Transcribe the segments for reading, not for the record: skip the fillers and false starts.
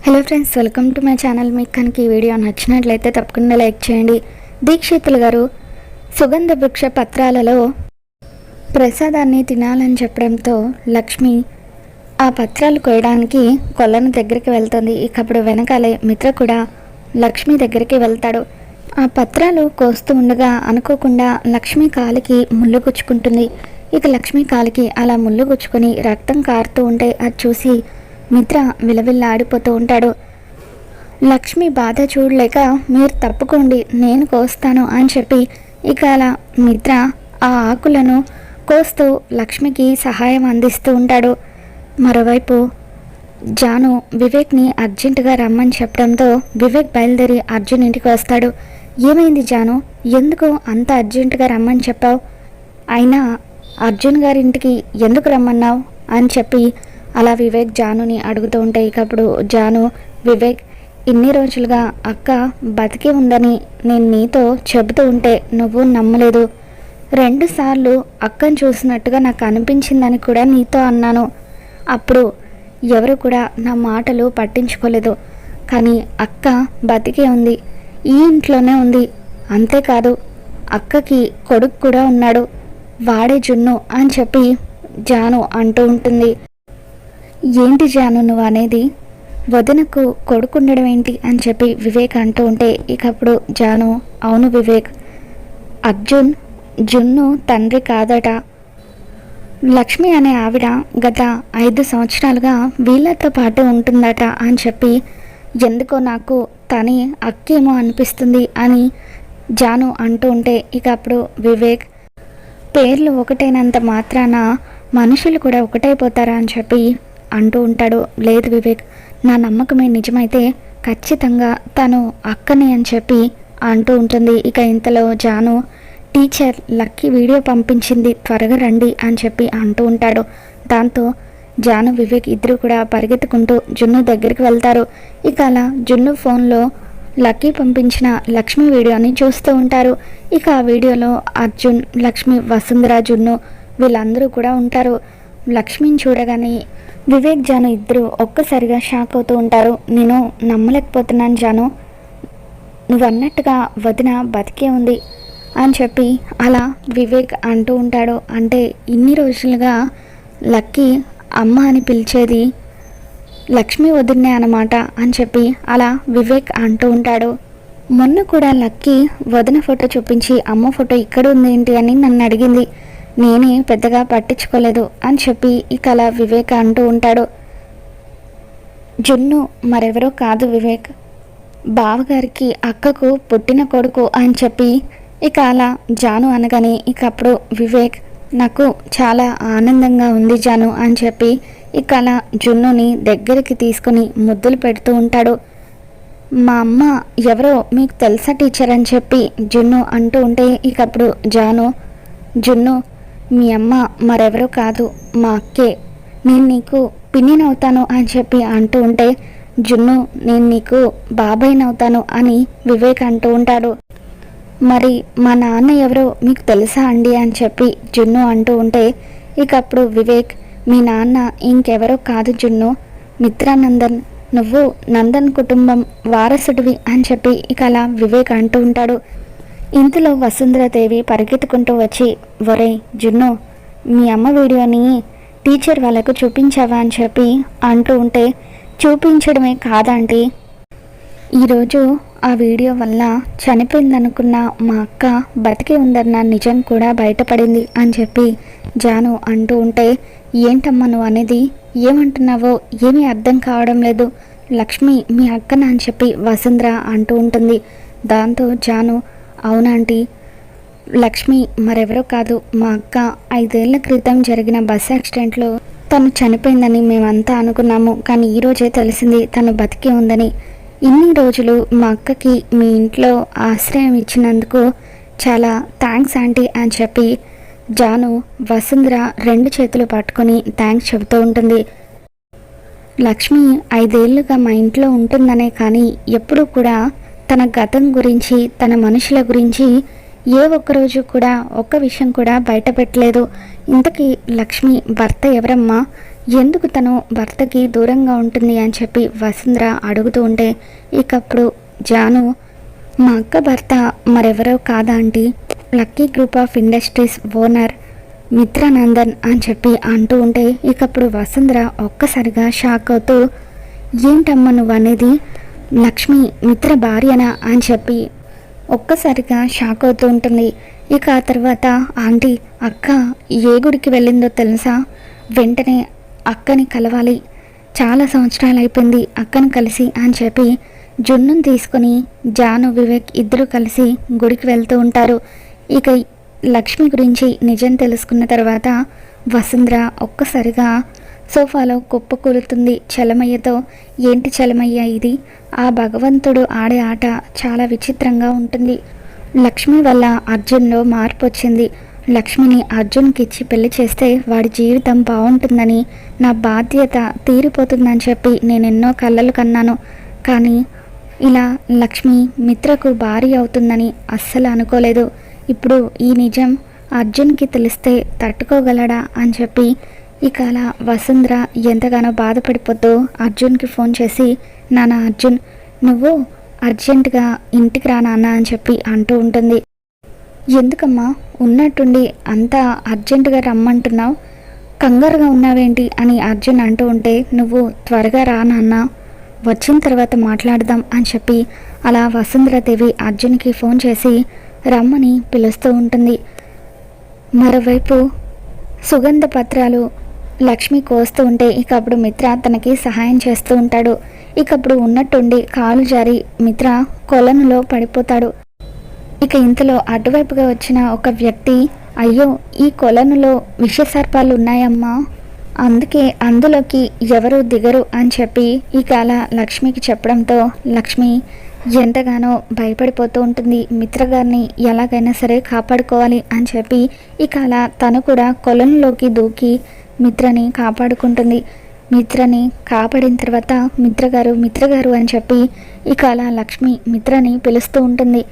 Hello friends, welcome to my channel. మీకు కనుక ఈ వీడియో నచ్చినట్లయితే తప్పకుండా లైక్ చేయండి. దీక్షితులు గారు సుగంధ వృక్ష పత్రాలలో ప్రసాదాన్ని తినాలని చెప్పడంతో లక్ష్మి ఆ పత్రాలు కోయడానికి కొలను దగ్గరికి వెళ్తుంది. ఇకప్పుడు వెనకాలే మిత్ర కూడా లక్ష్మి దగ్గరికి వెళ్తాడు. ఆ పత్రాలు కోస్తూ ఉండగా అనుకోకుండా లక్ష్మి కాలికి ముళ్ళు గుచ్చుకుంటుంది. ఇక లక్ష్మి కాలికి అలా ముళ్ళు గుచ్చుకొని రక్తం కారుతూ ఉంటే అది చూసి మిత్ర విలవిల్లాడిపోతూ ఉంటాడు. లక్ష్మి బాధ చూడలేక మీరు తప్పుకోండి, నేను కోస్తాను అని చెప్పి ఇక అలా మిత్ర ఆ ఆకులను కోస్తూ లక్ష్మికి సహాయం అందిస్తూ ఉంటాడు. మరోవైపు జాను వివేక్ని అర్జెంటుగా రమ్మని చెప్పడంతో వివేక్ బయలుదేరి అర్జున్ ఇంటికి వస్తాడు. ఏమైంది జాను, ఎందుకు అంత అర్జెంటుగా రమ్మని చెప్పావు? అయినా అర్జున్ గారింటికి ఎందుకు రమ్మన్నావు అని చెప్పి అలా వివేక్ జానుని అడుగుతూ ఉంటే ఇకప్పుడు జాను వివేక్ ఇన్ని రోజులుగా అక్క బతికి ఉందని నేను నీతో చెబుతూ ఉంటే నువ్వు నమ్మలేదు. 2 సార్లు అక్కను చూసినట్టుగా నాకు అనిపించిందని కూడా నీతో అన్నాను. అప్పుడు ఎవరు కూడా నా మాటలు పట్టించుకోలేదు. కానీ అక్క బతికే ఉంది, ఈ ఇంట్లోనే ఉంది. అంతేకాదు అక్కకి కొడుకు కూడా ఉన్నాడు, వాడే జున్ను అని చెప్పి జాను అంటూ ఉంటుంది. ఏంటి జాను నువ్వు అనేది? వదినకు కొడుకుండడం ఏంటి అని చెప్పి వివేక్ అంటూ ఉంటే ఇకప్పుడు జాను అవును వివేక్, అర్జున్ జున్ను తండ్రి కాదట. లక్ష్మి అనే ఆవిడ గత 5 సంవత్సరాలుగా వీళ్ళతో పాటు ఉంటుందట అని చెప్పి ఎందుకో నాకు తని అక్కేమో అనిపిస్తుంది అని జాను అంటూ ఉంటే ఇక అప్పుడు వివేక్ పేర్లు ఒకటైనంత మాత్రాన మనుషులు కూడా ఒకటైపోతారా అని చెప్పి అంటూ ఉంటాడు. లేదు వివేక్, నా నమ్మకమే నిజమైతే ఖచ్చితంగా తను అక్కని అని చెప్పి అంటూ ఉంటుంది. ఇక ఇంతలో జాను టీచర్ లక్కీ వీడియో పంపించింది, త్వరగా రండి అని చెప్పి అంటూ ఉంటాడు. దాంతో జాను వివేక్ ఇద్దరు కూడా పరిగెత్తుకుంటూ జున్ను దగ్గరికి వెళ్తారు. ఇక అలా జున్ను ఫోన్లో లక్కీ పంపించిన లక్ష్మి వీడియోని చూస్తూ ఉంటారు. ఇక ఆ వీడియోలో అర్జున్, లక్ష్మి, వసుంధర, జున్ను వీళ్ళందరూ కూడా ఉంటారు. లక్ష్మిని చూడగానే వివేక్ జాను ఇద్దరు ఒక్కసారిగా షాక్ అవుతూ ఉంటారు. నేను నమ్మలేకపోతున్నాను జాను, నువ్వు అన్నట్టుగా వదిన బతికే ఉంది అని చెప్పి అలా వివేక్ అంటూ ఉంటాడు. అంటే ఇన్ని రోజులుగా లక్కీ అమ్మ అని పిలిచేది లక్ష్మి వదినే అన్నమాట అని చెప్పి అలా వివేక్ అంటూ ఉంటాడు. మొన్న కూడా లక్కీ వదిన ఫోటో చూపించి అమ్మ ఫోటో ఇక్కడ ఉంది ఏంటి అని నన్ను అడిగింది, నేనే పెద్దగా పట్టించుకోలేదు అని చెప్పి ఇక అలా వివేక్ అంటూ ఉంటాడు. జున్ను మరెవరో కాదు వివేక్, బావగారికి అక్కకు పుట్టిన కొడుకు అని చెప్పి ఇక అలా జాను అనగానే ఇక అప్పుడు వివేక్ నాకు చాలా ఆనందంగా ఉంది జాను అని చెప్పి ఇక అలా జున్నుని దగ్గరికి తీసుకుని ముద్దులు పెడుతూ ఉంటాడు. మా అమ్మ ఎవరో మీకు తెలుసా టీచర్ అని చెప్పి జున్ను అంటూ ఉంటే ఇక అప్పుడు జాను జున్ను మీ అమ్మ మరెవరో కాదు మా అక్కే, నేను నీకు పిన్నినవుతాను అని చెప్పి అంటూ ఉంటే జున్ను నేను నీకు బాబాయ్నవుతాను అని వివేక్ అంటూ ఉంటాడు. మరి మా నాన్న ఎవరో మీకు తెలుసా అండి అని చెప్పి జున్ను అంటూ ఉంటే ఇక అప్పుడు వివేక్ మీ నాన్న ఇంకెవరో కాదు జున్ను, మిత్రానందన్, నువ్వు నందన్ కుటుంబం వారసుడివి అని చెప్పి ఇక అలా వివేక్ అంటూ ఉంటాడు. ఇంతలో వసుంధరాదేవి పరిగెత్తుకుంటూ వచ్చి ఒరే జున్ను, మీ అమ్మ వీడియోని టీచర్ వాళ్ళకు చూపించావా అని చెప్పి అంటూ ఉంటే చూపించడమే కాదండి, ఈరోజు ఆ వీడియో వల్ల చనిపోయిందనుకున్న మా అక్క బతికి ఉందన్న నిజం కూడా బయటపడింది అని చెప్పి జాను అంటూ ఉంటే ఏంటమ్మా నువ్వు అనేది, ఏమంటున్నావో ఏమీ అర్థం కావడం లేదు, లక్ష్మి మీ అక్కన అని చెప్పి వసుంధర అంటూ ఉంటుంది. దాంతో జాను అవునాంటీ, లక్ష్మి మరెవరో కాదు మా అక్క, 5 ఏళ్ల క్రితం జరిగిన బస్ యాక్సిడెంట్లో తను చనిపోయిందని మేమంతా అనుకున్నాము. కానీ ఈరోజే తెలిసింది తను బతికి ఉందని. ఇన్ని రోజులు మా అక్కకి మీ ఇంట్లో ఆశ్రయం ఇచ్చినందుకు చాలా థ్యాంక్స్ ఆంటీ అని చెప్పి జాను వసుంధర 2 చేతులు పట్టుకొని థ్యాంక్స్ చెబుతూ ఉంటుంది. లక్ష్మి 5 ఏళ్ళుగా మా ఇంట్లో ఉంటుందనే కానీ ఎప్పుడూ కూడా తన గతం గురించి, తన మనుషుల గురించి ఏ ఒక్కరోజు కూడా ఒక్క విషయం కూడా బయట పెట్టలేదు. ఇంతకీ లక్ష్మి భర్త ఎవరమ్మా, ఎందుకు తను భర్తకి దూరంగా ఉంటుంది అని చెప్పి వసుంధర అడుగుతూ ఉంటే ఇకప్పుడు జాను, మా అక్క భర్త మరెవరో కాదా aunty, lucky group of industries owner Mitranandan అని చెప్పి అంటూ ఉంటే ఇకప్పుడు వసుంధర ఒక్కసారిగా షాక్ అవుతూ, ఏంటమ్మా నువ్వు అనేది, లక్ష్మి మిత్ర భార్యనా అని చెప్పి ఒక్కసారిగా షాక్ అవుతూ ఉంటుంది. ఇక ఆ తర్వాత ఆంటీ, అక్క ఏ గుడికి వెళ్ళిందో తెలుసా, వెంటనే అక్కని కలవాలి, చాలా సంవత్సరాలు అయిపోయింది అక్కను కలిసి అని చెప్పి జున్నును తీసుకొని జాను వివేక్ ఇద్దరు కలిసి గుడికి వెళ్తూ ఉంటారు. ఇక లక్ష్మి గురించి నిజం తెలుసుకున్న తర్వాత వసుంధర ఒక్కసారిగా సోఫాలో కుప్పకూలుతుంది చలమయ్యతో. ఏంటి చలమయ్య ఇది, ఆ భగవంతుడు ఆడే ఆట చాలా విచిత్రంగా ఉంటుంది. లక్ష్మి వల్ల అర్జున్లో మార్పు వచ్చింది. లక్ష్మిని అర్జున్కి ఇచ్చి పెళ్లి చేస్తే వాడి జీవితం బాగుంటుందని, నా బాధ్యత తీరిపోతుందని చెప్పి నేను ఎన్నో కలలు కన్నాను. కానీ ఇలా లక్ష్మి మిత్రకు భార్య అవుతుందని అస్సలు అనుకోలేదు. ఇప్పుడు ఈ నిజం అర్జున్కి తెలిస్తే తట్టుకోగలడా అని చెప్పి ఇక అలా వసుంధర ఎంతగానో బాధపడిపోతూ అర్జున్కి ఫోన్ చేసి, నాన్న అర్జున్, నువ్వు అర్జెంటుగా ఇంటికి రా నాన్న అని చెప్పి అంటూ ఉంటుంది. ఎందుకమ్మా ఉన్నట్టుండి అంతా అర్జెంటుగా రమ్మంటున్నావు, కంగారుగా ఉన్నావేంటి అని అర్జున్ అంటూ ఉంటే, నువ్వు త్వరగా రా నాన్న, వచ్చిన తర్వాత మాట్లాడదాం అని చెప్పి అలా వసుంధరాదేవి అర్జున్కి ఫోన్ చేసి రమ్మని పిలుస్తూ ఉంటుంది. మరోవైపు సుగంధ పత్రాలు లక్ష్మి కోస్తూ ఉంటే ఇక అప్పుడు మిత్ర తనకి సహాయం చేస్తూ ఉంటాడు. ఇక అప్పుడు ఉన్నట్టుండి కాలు జారి మిత్ర కొలనులో పడిపోతాడు. ఇక ఇంతలో అటువైపుగా వచ్చిన ఒక వ్యక్తి, అయ్యో ఈ కొలనులో విషసర్పాలు ఉన్నాయమ్మా, అందుకే అందులోకి ఎవరు దిగరు అని చెప్పి ఇక అలా లక్ష్మికి చెప్పడంతో లక్ష్మి ఎంతగానో భయపడిపోతూ ఉంటుంది. మిత్రగారిని ఎలాగైనా సరే కాపాడుకోవాలి అని చెప్పి ఇక అలా తను కూడా కొలంలోకి దూకి మిత్రని కాపాడుకుంటుంది. మిత్రని కాపాడిన తర్వాత మిత్రగారు అని చెప్పి ఇక అలా లక్ష్మి మిత్రని పిలుస్తూ ఉంటుంది.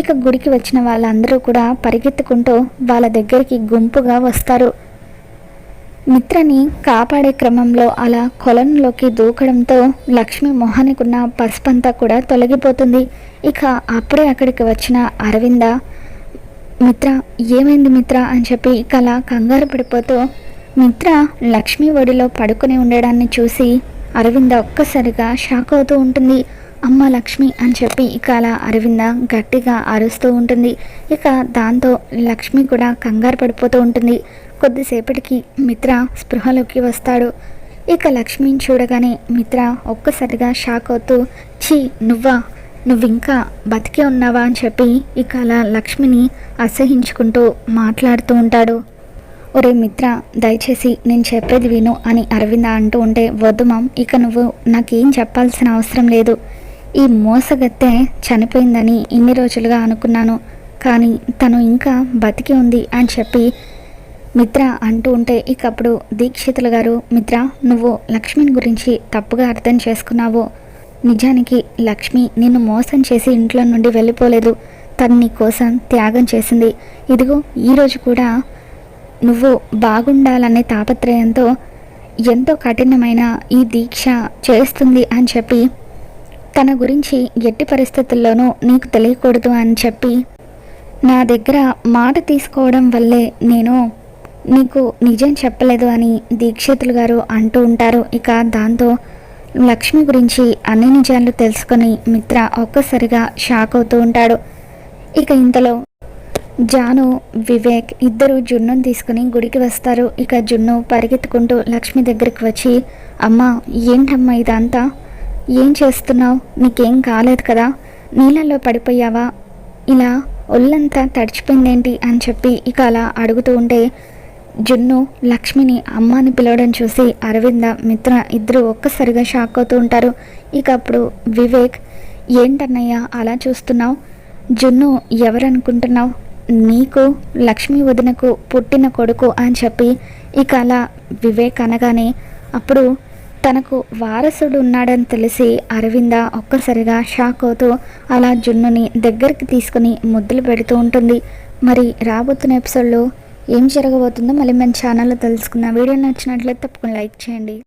ఇక గుడికి వచ్చిన వాళ్ళందరూ కూడా పరిగెత్తుకుంటూ వాళ్ళ దగ్గరికి గుంపుగా వస్తారు. మిత్రని కాపాడే క్రమంలో అలా కొలంలోకి దూకడంతో లక్ష్మి మొహానికున్న పసుపంతా కూడా తొలగిపోతుంది. ఇక అప్పుడే అక్కడికి వచ్చిన అరవింద, మిత్ర ఏమైంది మిత్ర అని చెప్పి ఇక అలా కంగారు పడిపోతూ మిత్ర లక్ష్మి ఒడిలో పడుకుని ఉండడాన్ని చూసి అరవింద ఒక్కసారిగా షాక్ అవుతూ ఉంటుంది. అమ్మ లక్ష్మి అని చెప్పి ఇక అలా అరవింద గట్టిగా అరుస్తూ ఉంటుంది. ఇక దాంతో లక్ష్మి కూడా కంగారు పడిపోతూ ఉంటుంది. కొద్దిసేపటికి మిత్ర స్పృహలోకి వస్తాడు. ఇక లక్ష్మిని చూడగానే మిత్ర ఒక్కసారిగా షాక్ అవుతూ, ఛీ నువ్వింకా బతికే ఉన్నావా అని చెప్పి ఇక అలా లక్ష్మిని అసహించుకుంటూ మాట్లాడుతూ ఉంటాడు. ఒరే మిత్ర, దయచేసి నేను చెప్పేది విను అని అరవింద అంటూ ఉంటే, వద్దు మామ్, ఇక నువ్వు నాకేం చెప్పాల్సిన అవసరం లేదు. ఈ మోసగత్తె చనిపోయిందని ఇన్ని రోజులుగా అనుకున్నాను, కానీ తను ఇంకా బతికి ఉంది అని చెప్పి మిత్ర అంటూ ఉంటే ఇక అప్పుడు దీక్షితులు గారు, మిత్ర నువ్వు లక్ష్మిని గురించి తప్పుగా అర్థం చేసుకున్నావు. నిజానికి లక్ష్మి నిన్ను మోసం చేసి ఇంట్లో నుండి వెళ్ళిపోలేదు, తను నీ కోసం త్యాగం చేసింది. ఇదిగో ఈరోజు కూడా నువ్వు బాగుండాలనే తాపత్రయంతో ఎంతో కఠినమైన ఈ దీక్ష చేస్తుంది అని చెప్పి తన గురించి ఎట్టి పరిస్థితుల్లోనూ నీకు తెలియకూడదు అని చెప్పి నా దగ్గర మాట తీసుకోవడం వల్లే నేను నీకు నిజం చెప్పలేదు అని దీక్షితులు గారు అంటూ ఉంటారు. ఇక దాంతో లక్ష్మి గురించి అన్ని నిజాలు తెలుసుకొని మిత్ర ఒక్కసారిగా షాక్ అవుతూ ఉంటాడు. ఇక ఇంతలో జాను వివేక్ ఇద్దరు జున్నును తీసుకుని గుడికి వస్తారు. ఇక జున్ను పరిగెత్తుకుంటూ లక్ష్మి దగ్గరికి వచ్చి, అమ్మా ఏంటమ్మా ఇదంతా, ఏం చేస్తున్నావు, నీకేం కాలేదు కదా, నీళ్ళల్లో పడిపోయావా, ఇలా ఒళ్ళంతా తడిచిపోయిందేంటి అని చెప్పి ఇక అలా అడుగుతూ ఉంటే జున్ను లక్ష్మిని అమ్మాని పిలవడం చూసి అరవింద మిత్ర ఇద్దరు ఒక్కసారిగా షాక్ అవుతూ ఉంటారు. ఇక అప్పుడు వివేక్, ఏంటన్నయ్య అలా చూస్తున్నావు, జున్ను ఎవరనుకుంటున్నావు, నీకు లక్ష్మి వదినకు పుట్టిన కొడుకు అని చెప్పి ఇక అలా వివేక్ అనగానే అప్పుడు తనకు వారసుడు ఉన్నాడని తెలిసి అరవింద ఒక్కసారిగా షాక్ అవుతూ అలా జున్నుని దగ్గరికి తీసుకుని ముద్దులు పెడుతూ ఉంటుంది. మరి రాబోతున్న ఎపిసోడ్లో ఏం జరగబోతుందో మళ్ళీ మన ఛానల్లో తెలుసుకుందాం. వీడియో నచ్చినట్లయితే తప్పకుండా లైక్ చేయండి.